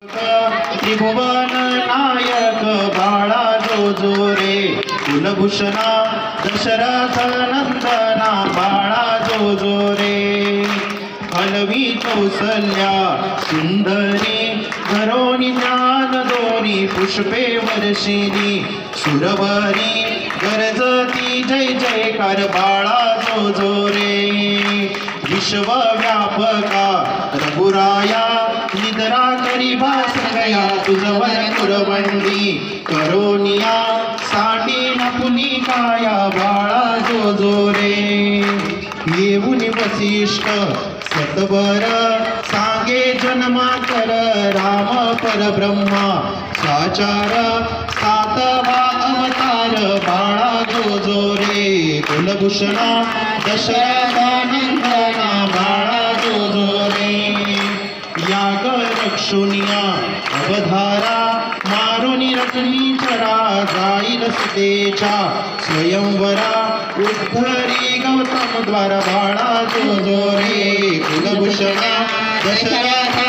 त्रिभुवन नायक बाळा जो रे कुलभूषणा दशरथ नंदना बाळा जो रे हलवी कौसल्या सुंदरी घरोनी ज्ञान दोरी पुष्पे वर्षिणी सुरवरी गरजती जय जयकार बाळा जो रे विश्वव्यापका रघुराया निद्रा करी भासगया तुझवर कुरबंडी करोनिया साठी नपुनी काया बाळा जो रे येऊन वसिष्ठ सतवर सांगे जन्मा कर राम परब्रह्मा साचार सातवा अवतार बाळा जो रे कुलभूषणा दशरथानंदना बाळा जो रे याग रक्षुनिया अवधारा मारुनी रचनी चरा जाईल सीतेच्या स्वयंवरा उद्धरी गौतम द्वार बाळा जो रे कुलभूषणा दशरथ